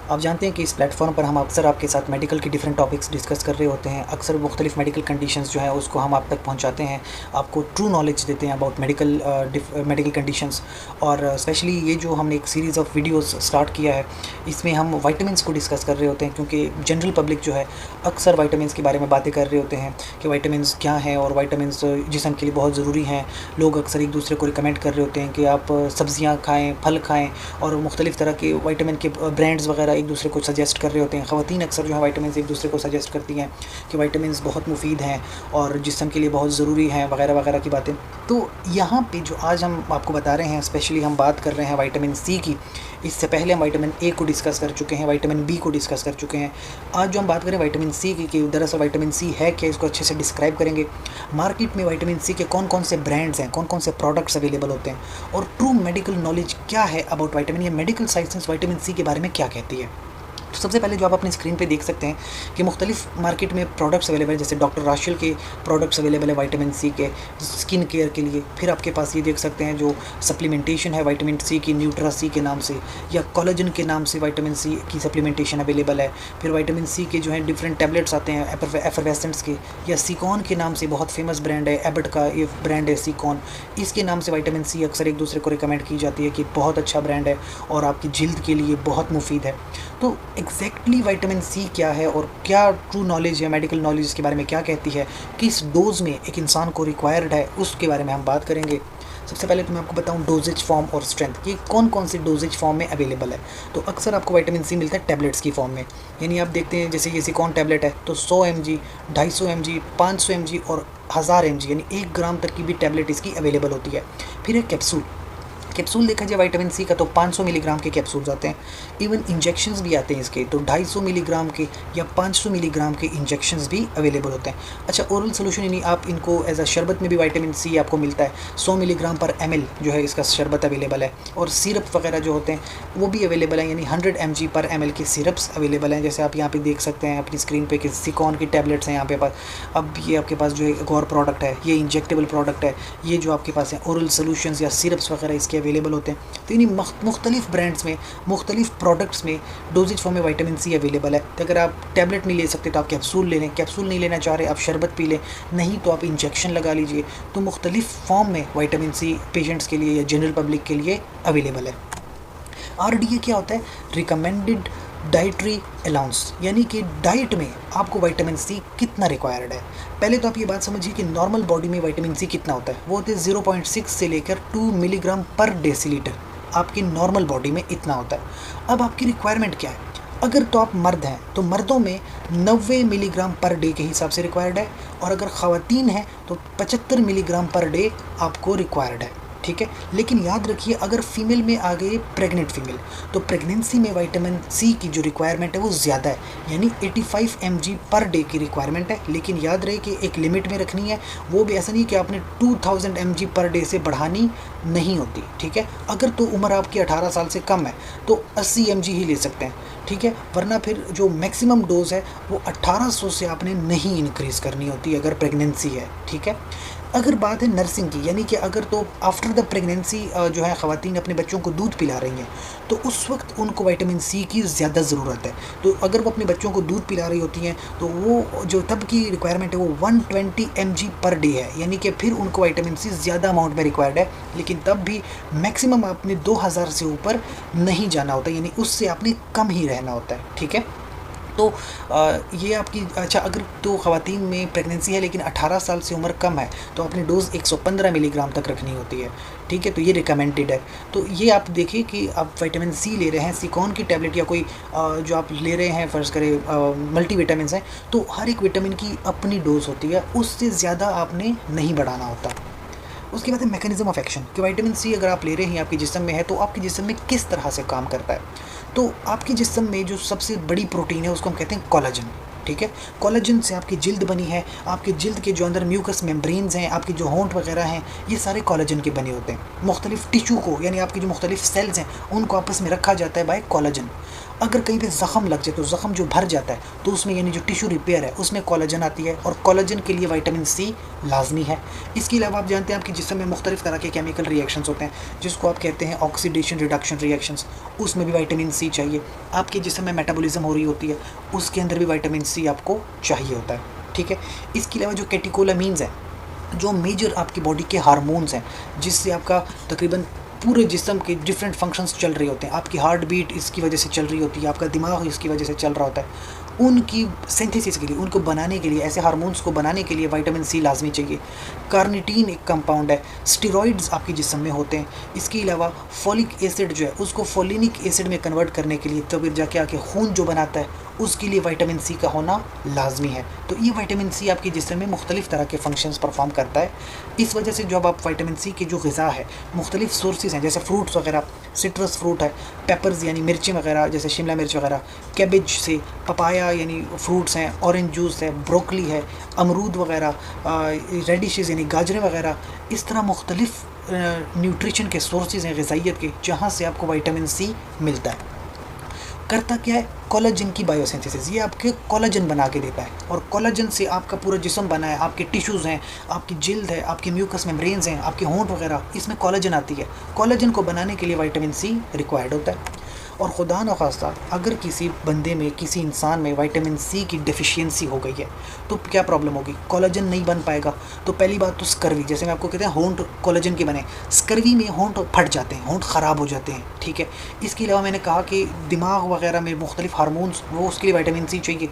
आप जानते हैं कि इस प्लेटफॉर्म पर हम अक्सर आपके साथ मेडिकल के डिफरेंट टॉपिक्स डिस्कस कर रहे होते हैं। अक्सर मुख्तलिफ मेडिकल कंडीशंस जो है उसको हम आप तक पहुंचाते हैं, आपको ट्रू नॉलेज देते हैं अबाउट मेडिकल कंडीशंस। और स्पेशली ये जो हमने एक सीरीज़ ऑफ वीडियोस स्टार्ट किया है, इसमें हम विटामिन्स को डिस्कस कर रहे होते हैं, क्योंकि जनरल पब्लिक जो है अक्सर विटामिन्स के बारे में बातें कर रहे होते हैं कि विटामिन्स क्या हैं और विटामिन्स जिस्म के लिए बहुत ज़रूरी हैं। लोग अक्सर एक दूसरे को रिकमेंड कर रहे होते हैं कि आप सब्ज़ियाँ खाएँ, फल खाएँ, और मुख्तलिफ तरह के विटामिन के ब्रांड्स वगैरह एक दूसरे को सजेस्ट कर रहे होते हैं। ख़वातीन अक्सर जो है विटामिन एक दूसरे को सजेस्ट करती हैं कि विटामिन बहुत मुफीद हैं और जिस्म के लिए बहुत ज़रूरी हैं, वगैरह वगैरह की बातें। तो यहाँ पे जो आज हम आपको बता रहे हैं, स्पेशली हम बात कर रहे हैं विटामिन सी की। इससे पहले हम विटामिन ए को डिस्कस कर चुके हैं, विटामिन बी को डिस्कस कर चुके हैं। आज जो हम बात करें विटामिन सी की कि दरअसल विटामिन सी है क्या, इसको अच्छे से डिस्क्राइब करेंगे। मार्केट में विटामिन सी के कौन कौन से ब्रांड्स हैं, कौन कौन से प्रोडक्ट्स अवेलेबल होते हैं, और ट्रू मेडिकल नॉलेज क्या है अबाउट विटामिन, या मेडिकल साइंस विटामिन सी के बारे में क्या कहती है। तो सबसे पहले जो आप अपनी स्क्रीन पे देख सकते हैं कि मुख्तलिफ मार्केट में प्रोडक्ट्स अवेलेबल है, जैसे डॉक्टर राशियल के प्रोडक्ट्स अवेलेबल है विटामिन सी के स्किन केयर के लिए। फिर आपके पास ये देख सकते हैं जो सप्लीमेंटेशन है विटामिन सी की, न्यूट्रा सी के नाम से या कोलेजन के नाम से विटामिन सी की सप्लीमेंटेशन अवेलेबल है। फिर विटामिन सी के जो है डिफरेंट टैबलेट्स आते हैं एफरवेसेंट्स के, या सीकॉन के नाम से बहुत फेमस ब्रांड है, एबट का ये ब्रांड है सीकॉन, इसके नाम से विटामिन सी अक्सर एक दूसरे को रिकमेंड की जाती है कि बहुत अच्छा ब्रांड है और आपकी जिल्द के लिए बहुत मुफीद है। तो एग्जैक्टली विटामिन सी क्या है और क्या ट्रू नॉलेज है, मेडिकल नॉलेज इसके बारे में क्या कहती है, किस डोज़ में एक इंसान को रिक्वायर्ड है, उसके बारे में हम बात करेंगे। सबसे पहले तो मैं आपको बताऊं डोजेज फॉर्म और स्ट्रेंथ, ये कौन कौन सी डोजेज फॉर्म में अवेलेबल है। तो अक्सर आपको विटामिन सी मिलता है टैबलेट्स की फॉर्म में, यानी आप देखते हैं जैसे ये सिकॉन टैबलेट है तो 100 mg, 250 mg, 500 mg और 1000 mg, यानी 1 ग्राम तक की भी टैबलेट इसकी अवेलेबल होती है। फिर एक कैप्सूल देखा जाए विटामिन सी का तो 500 मिलीग्राम के कैप्सूल्स आते हैं। इवन इंजेक्शंस भी आते हैं इसके, तो 250 मिलीग्राम के या 500 मिलीग्राम के इंजेक्शंस भी अवेलेबल होते हैं। अच्छा, ओरल सोल्यूशन, यानी आप इनको एज अ शरबत में भी विटामिन सी आपको मिलता है, 100 मिलीग्राम पर ml जो है इसका शरबत अवेलेबल है। और सिरप वगैरह जो होते हैं वो भी अवेलेबल है, यानी 100 mg पर ml के सिरप्स अवेलेबल हैं। जैसे आप यहाँ पे देख सकते हैं अपनी स्क्रीन पे कि सिकॉन की टैबलेट्स हैं यहाँ पे पास। अब ये आपके पास जो एक और प्रोडक्ट है, ये इंजेक्टेबल प्रोडक्ट है, ये जो आपके पास है ओरल सोल्यूशंस या सिरप्स वगैरह इसके अवेलेबल होते हैं। तो इन्हीं मुख्तलिफ ब्रांड्स में, मुख्तलिफ प्रोडक्ट्स में डोजेज फॉर्म में विटामिन सी अवेलेबल है। तो अगर आप टैबलेट नहीं ले सकते तो आप कैप्सूल ले लें, कैप्सूल नहीं लेना चाह रहे आप शरबत पी लें, नहीं तो आप इंजेक्शन लगा लीजिए। तो मुख्तलिफ फॉर्म में विटामिन सी पेशेंट्स के लिए या जनरल पब्लिक के लिए अवेलेबल है। RDA क्या होता है? रिकमेंडेड डाइटरी अलाउंस, यानी कि डाइट में आपको विटामिन सी कितना रिक्वायर्ड है। पहले तो आप ये बात समझिए कि नॉर्मल बॉडी में विटामिन सी कितना होता है, वो होते हैं 0.6 से लेकर 2 मिलीग्राम पर डेसीलीटर, आपकी नॉर्मल बॉडी में इतना होता है। अब आपकी रिक्वायरमेंट क्या है? अगर तो आप मर्द हैं तो मर्दों में 90 मिलीग्राम पर डे के हिसाब से रिक्वायर्ड है, और अगर ख़वातीन हैं तो 75 मिलीग्राम पर डे आपको रिक्वायर्ड है, ठीक है। लेकिन याद रखिए अगर फीमेल में आ गई प्रेग्नेंट फीमेल, तो प्रेगनेंसी में विटामिन सी की जो रिक्वायरमेंट है वो ज़्यादा है, यानी 85 mg पर डे की रिक्वायरमेंट है। लेकिन याद रहे कि एक लिमिट में रखनी है, वो भी ऐसा नहीं कि आपने 2000 mg पर डे से बढ़ानी नहीं होती, ठीक है। अगर तो उम्र आपकी 18 साल से कम है तो 80 mg ही ले सकते हैं, ठीक है, वरना फिर जो मैक्सिमम डोज है वो 1800 से आपने नहीं इंक्रीज़ करनी होती अगर प्रेगनेंसी है, ठीक है। अगर बात है नर्सिंग की, यानी कि अगर तो आफ्टर द प्रेगनेंसी जो है ख़वातीन अपने बच्चों को दूध पिला रही हैं, तो उस वक्त उनको विटामिन सी की ज़्यादा ज़रूरत है। तो अगर वो अपने बच्चों को दूध पिला रही होती हैं तो वो जो तब की रिक्वायरमेंट है वो 120 mg पर डे है, यानी कि फिर उनको विटामिन सी ज़्यादा अमाउंट में रिक्वायर्ड है। लेकिन तब भी मैक्सिमम आपने 2000 से ऊपर नहीं जाना होता, यानी उससे आपने कम ही रहना होता है, ठीक है। तो ये आपकी, अच्छा, अगर तो ख़वातीन में प्रेगनेंसी है लेकिन 18 साल से उम्र कम है तो अपनी डोज़ 115 मिलीग्राम तक रखनी होती है, ठीक है। तो ये रिकमेंडेड है। तो ये आप देखिए कि आप विटामिन सी ले रहे हैं, सिकॉन की टैबलेट या कोई जो आप ले रहे हैं, फ़र्ज़ करें मल्टी विटामिन हैं, तो हर एक विटामिन की अपनी डोज़ होती है, उससे ज़्यादा आपने नहीं बढ़ाना होता। उसके बाद है मैकेनिज़्म ऑफ एक्शन, कि विटामिन सी अगर आप ले रहे हैं आपके जिस्म में है तो आपके जिस्म में किस तरह से काम करता है। तो आपके जिस्म में जो सबसे बड़ी प्रोटीन है उसको हम कहते हैं कोलेजन, ठीक है। कोलेजन से आपकी जिल्द बनी है, आपकी जिल्द के जो अंदर म्यूकस मेम्ब्रेन्स हैं, आपके जो होंठ वगैरह हैं, ये सारे कोलेजन के बने होते हैं। मुख्तलिफ टिश्यू को, यानी आपकी जो मुख्तलिफ सेल्स हैं उनको आपस में रखा जाता है बाय कोलेजन। अगर कहीं पे ज़ख़म लग जाए तो ज़ख़म जो भर जाता है तो उसमें यानी जो टिश्यू रिपेयर है उसमें कोलेजन आती है, और कोलेजन के लिए विटामिन सी लाजमी है। इसके अलावा आप जानते हैं आपके जिस्म में मुख्तलिफ़ तरह के केमिकल रिएक्शंस होते हैं जिसको आप कहते हैं ऑक्सीडेशन रिडक्शन रिएक्शंस, उसमें भी विटामिन सी चाहिए। आपके जिस्म में मेटाबॉलिज्म हो रही होती है, उसके अंदर भी विटामिन सी आपको चाहिए होता है, ठीक है। इसके अलावा जो कैटेकोलामीन्स हैं, जो मेजर आपकी बॉडी के हार्मोन्स हैं, जिससे आपका तकरीबन पूरे जिस्म के डिफरेंट फंक्शंस चल रहे होते हैं, आपकी हार्ट बीट इसकी वजह से चल रही होती है, आपका दिमाग इसकी वजह से चल रहा होता है, उनकी सिंथेसिस के लिए, उनको बनाने के लिए, ऐसे हार्मोन्स को बनाने के लिए विटामिन सी लाजमी चाहिए। कार्निटीन एक कंपाउंड है, स्टेरॉइड्स आपके जिस्म में होते हैं। इसके अलावा फोलिक एसिड जो है उसको फोलिनिक एसिड में कन्वर्ट करने के लिए, तो फिर जाके आके खून जो बनाता है उसके लिए विटामिन सी का होना लाजमी है। तो ये विटामिन सी आपके जिस्म में मुख्तलिफ़ तरह के फंक्शंस परफॉर्म करता है। इस वजह से जब आप विटामिन सी की जो ग़िज़ा है, मुख्तलिफ़ सोर्सेज हैं, जैसे फ्रूट्स वगैरह, सिट्रस फ्रूट है, पेपर्स यानी मिर्ची वगैरह जैसे शिमला मिर्च वगैरह, कैबेज से, पपाया यानी फ्रूट्स हैं, ऑरेंज जूस है, ब्रोकली है, अमरूद वगैरह, रेडिशेज़ यानी गाजरें वगैरह, इस तरह मुख्तलिफ़ न्यूट्रिशन के सोर्सेज हैं ग़िज़ाइयत के, जहाँ से आपको विटामिन सी मिलता है। करता क्या है, कोलेजन की बायोसिंथेसिस, ये आपके कोलेजन बना के देता है, और कोलेजन से आपका पूरा जिस्म बना है, आपके टिश्यूज़ हैं, आपकी जिल्द है, आपके म्यूकस मेम्ब्रेन्स हैं, आपके होंठ वगैरह, इसमें कोलेजन आती है। कोलेजन को बनाने के लिए विटामिन सी रिक्वायर्ड होता है। और खुदा न खास्ता अगर किसी बंदे में, किसी इंसान में विटामिन सी की डेफिशिएंसी हो गई है तो क्या प्रॉब्लम होगी, कोलेजन नहीं बन पाएगा। तो पहली बात तो स्कर्वी, जैसे मैं आपको कहते हैं होंठ कोलेजन के बने, स्कर्वी में होंठ फट जाते हैं, होंठ ख़राब हो जाते हैं, ठीक है। इसके अलावा मैंने कहा कि दिमाग वगैरह में मुख्तलिफ हार्मोन्स, वो उसके लिए विटामिन सी चाहिए।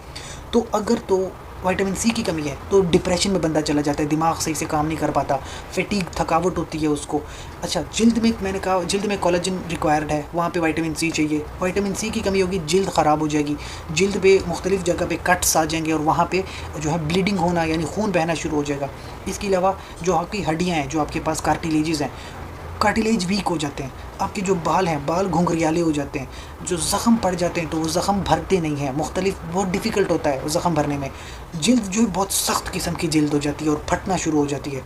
तो अगर तो विटामिन सी की कमी है तो डिप्रेशन में बंदा चला जाता है, दिमाग सही से काम नहीं कर पाता, फटीग, थकावट होती है उसको। अच्छा, जिल्द में मैंने कहा जिल्द में कोलेजन रिक्वायर्ड है, वहाँ पे विटामिन सी चाहिए। विटामिन सी की कमी होगी, जिल्द ख़राब हो जाएगी, जिल्द पे मुख्तलिफ़ जगह पे कट्स आ जाएंगे और वहाँ पे जो है ब्लीडिंग होना यानी खून बहना शुरू हो जाएगा। इसके अलावा जो आपकी हड्डियाँ हैं, जो आपके पास कार्टिलेजेस हैं, कार्टिलेज वीक हो जाते हैं, आपके जो बाल हैं, बाल घुंघरियाले हो जाते हैं, जो ज़ख़म पड़ जाते हैं तो वो ज़ख़म भरते नहीं हैं, मुख्तलिफ बहुत डिफ़िकल्ट होता है वो ज़ख़म भरने में। जिल्द जो है बहुत सख्त किस्म की जिल्द हो जाती है और फटना शुरू हो जाती है।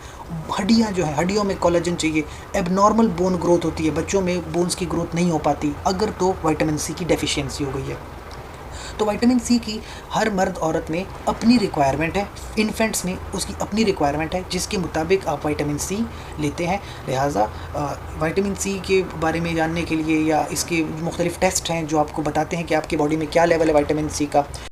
हड्डियाँ जो हैं, हड्डियों में कोलेजन चाहिए। एबनॉर्मल बोन ग्रोथ होती है, बच्चों में बोन्स की ग्रोथ नहीं हो पाती अगर तो विटामिन सी की डेफिशिएंसी हो गई है। तो विटामिन सी की हर मर्द औरत में अपनी रिक्वायरमेंट है, इन्फेंट्स में उसकी अपनी रिक्वायरमेंट है, जिसके मुताबिक आप विटामिन सी लेते हैं। लिहाजा विटामिन सी के बारे में जानने के लिए या इसके मुख्तलिफ़ टेस्ट हैं जो आपको बताते हैं कि आपकी बॉडी में क्या लेवल है विटामिन सी का।